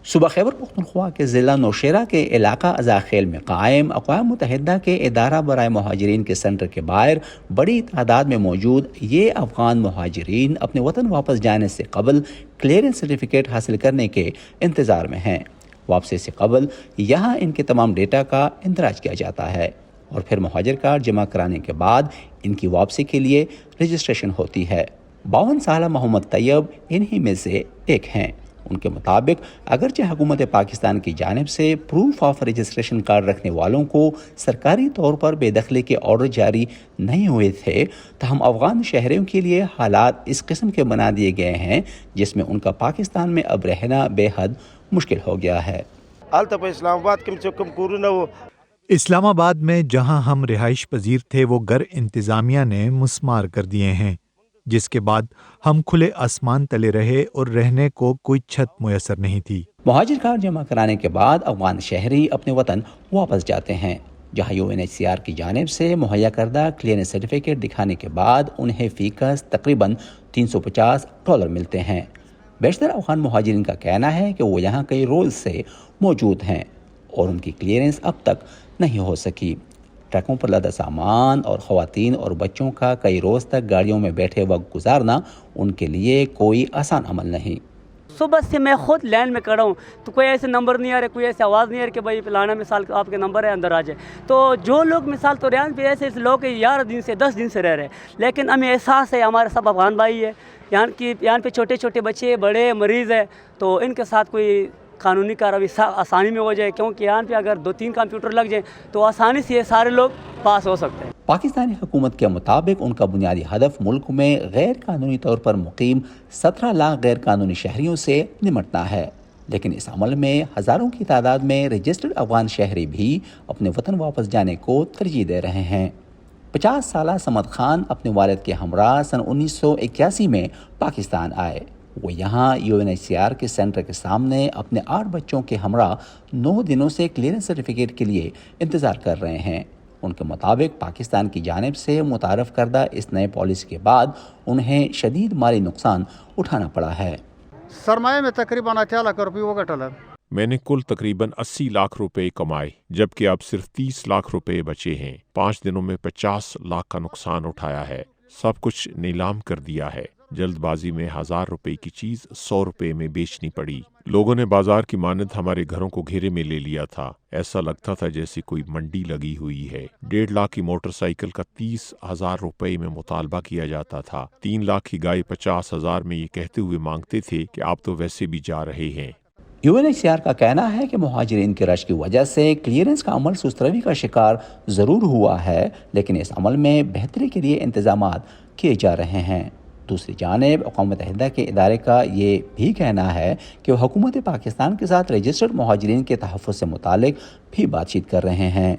صوبہ خیبر پختونخوا کے ضلع نوشیرہ کے علاقہ ازاخیل میں قائم اقوام متحدہ کے ادارہ برائے مہاجرین کے سینٹر کے باہر بڑی تعداد میں موجود یہ افغان مہاجرین اپنے وطن واپس جانے سے قبل کلیئرنس سرٹیفکیٹ حاصل کرنے کے انتظار میں ہیں۔ واپسی سے قبل یہاں ان کے تمام ڈیٹا کا اندراج کیا جاتا ہے اور پھر مہاجر کارڈ جمع کرانے کے بعد ان کی واپسی کے لیے رجسٹریشن ہوتی ہے۔ 52 سالہ محمد طیب انہی میں سے ایک ہیں۔ ان کے مطابق اگرچہ حکومت پاکستان کی جانب سے پروف آف رجسٹریشن کارڈ رکھنے والوں کو سرکاری طور پر بے دخلی کے آرڈر جاری نہیں ہوئے تھے، تاہم افغان شہریوں کے لیے حالات اس قسم کے بنا دیے گئے ہیں جس میں ان کا پاکستان میں اب رہنا بے حد مشکل ہو گیا ہے۔ اسلام آباد میں جہاں ہم رہائش پذیر تھے وہ گھر انتظامیہ نے مسمار کر دیے ہیں، جس کے بعد ہم کھلے آسمان تلے رہے اور رہنے کو کوئی چھت میسر نہیں تھی۔ مہاجر کارڈ جمع کرانے کے بعد افغان شہری اپنے وطن واپس جاتے ہیں، جہاں UNHCR کی جانب سے مہیا کردہ کلیئرنس سرٹیفکیٹ دکھانے کے بعد انہیں فی کس تقریباً $350 ملتے ہیں۔ بیشتر افغان مہاجرین کا کہنا ہے کہ وہ یہاں کئی روز سے موجود ہیں اور ان کی کلیئرنس اب تک نہیں ہو سکی۔ ٹرکوں پر لدا سامان اور خواتین اور بچوں کا کئی روز تک گاڑیوں میں بیٹھے وقت گزارنا ان کے لیے کوئی آسان عمل نہیں۔ صبح سے میں خود لائن میں کھڑا ہوں تو کوئی ایسے نمبر نہیں آ رہے، کوئی ایسے آواز نہیں آ رہی کہ بھائی فلانا مثال آپ کے نمبر ہے اندر آ جائے۔ تو جو لوگ مثال تو ریان پہ ایسے لوگ 11 دن سے 10 دن سے رہ رہے ہیں، لیکن ہمیں احساس ہے ہمارے سب افغان بھائی ہے، یہاں پہ چھوٹے چھوٹے بچے بڑے مریض ہیں، تو ان کے ساتھ کوئی قانونی کارروائی آسانی میں ہو جائے، کیونکہ یہاں پہ اگر 2-3 کمپیوٹر لگ جائیں تو آسانی سے یہ سارے لوگ پاس ہو سکتے ہیں۔ پاکستانی حکومت کے مطابق ان کا بنیادی ہدف ملک میں غیر قانونی طور پر مقیم 17 لاکھ غیر قانونی شہریوں سے نمٹنا ہے، لیکن اس عمل میں ہزاروں کی تعداد میں رجسٹرڈ افغان شہری بھی اپنے وطن واپس جانے کو ترجیح دے رہے ہیں۔ 50 سالہ صمد خان اپنے والد کے ہمراہ سن 1981 میں پاکستان آئے۔ وہ یہاں UNHCR کے سینٹر کے سامنے اپنے 8 بچوں کے ہمراہ 9 دنوں سے کلیئرنس سرٹیفکیٹ کے لیے انتظار کر رہے ہیں۔ ان کے مطابق پاکستان کی جانب سے متعارف کردہ اس نئے پالیسی کے بعد انہیں شدید مالی نقصان اٹھانا پڑا ہے۔ سرمایہ میں تقریباً 8 لاکھ روپے وہ گٹل ہے۔ میں نے کل تقریباً 80 لاکھ روپے کمائے، جبکہ اب صرف 30 لاکھ روپے بچے ہیں۔ 5 دنوں میں 50 لاکھ کا نقصان اٹھایا ہے۔ سب کچھ نیلام کر دیا ہے۔ جلد بازی میں 1000 روپے کی چیز 100 روپے میں بیچنی پڑی۔ لوگوں نے بازار کی مانند ہمارے گھروں کو گھیرے میں لے لیا تھا۔ ایسا لگتا تھا جیسے کوئی منڈی لگی ہوئی ہے۔ 1.5 لاکھ کی موٹر سائیکل کا 30,000 روپے میں مطالبہ کیا جاتا تھا۔ 3 لاکھ کی گائے 50,000 میں یہ کہتے ہوئے مانگتے تھے کہ آپ تو ویسے بھی جا رہے ہیں۔ UNHCR کا کہنا ہے کہ مہاجرین کے رش کی وجہ سے کلیئرنس کا عمل سست روی کا شکار ضرور ہوا ہے، لیکن اس عمل میں بہتری کے لیے انتظامات کیے جا رہے ہیں۔ دوسری جانب اقوام متحدہ کے ادارے کا یہ بھی کہنا ہے کہ وہ حکومت پاکستان کے ساتھ رجسٹرڈ مہاجرین کے تحفظ سے متعلق بھی بات چیت کر رہے ہیں۔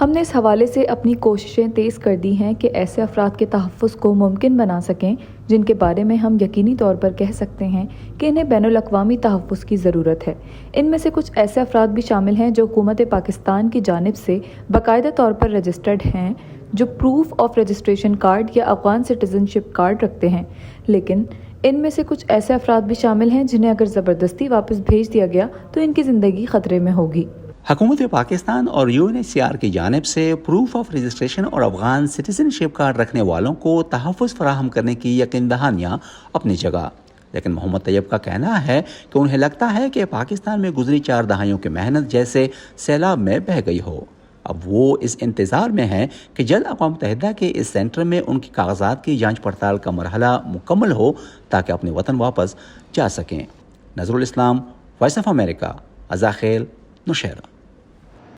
ہم نے اس حوالے سے اپنی کوششیں تیز کر دی ہیں کہ ایسے افراد کے تحفظ کو ممکن بنا سکیں جن کے بارے میں ہم یقینی طور پر کہہ سکتے ہیں کہ انہیں بین الاقوامی تحفظ کی ضرورت ہے۔ ان میں سے کچھ ایسے افراد بھی شامل ہیں جو حکومت پاکستان کی جانب سے باقاعدہ طور پر رجسٹرڈ ہیں، جو پروف آف رجسٹریشن کارڈ یا افغان سٹیزن شپ کارڈ رکھتے ہیں، لیکن ان میں سے کچھ ایسے افراد بھی شامل ہیں جنہیں اگر زبردستی واپس بھیج دیا گیا تو ان کی زندگی خطرے میں ہوگی۔ حکومت پاکستان اور UNHCR کی جانب سے پروف آف رجسٹریشن اور افغان سٹیزن شپ کارڈ رکھنے والوں کو تحفظ فراہم کرنے کی یقین دہانیاں اپنی جگہ، لیکن محمد طیب کا کہنا ہے کہ انہیں لگتا ہے کہ پاکستان میں گزری 4 دہائیوں کی محنت جیسے سیلاب میں بہہ گئی ہو۔ اب وہ اس انتظار میں ہیں کہ جلد اقوام متحدہ کے اس سینٹر میں ان کی کاغذات کی جانچ پڑتال کا مرحلہ مکمل ہو تاکہ اپنے وطن واپس جا سکیں۔ نظر الاسلام، وائس آف امریکہ، ازاخیل، نوشہرہ۔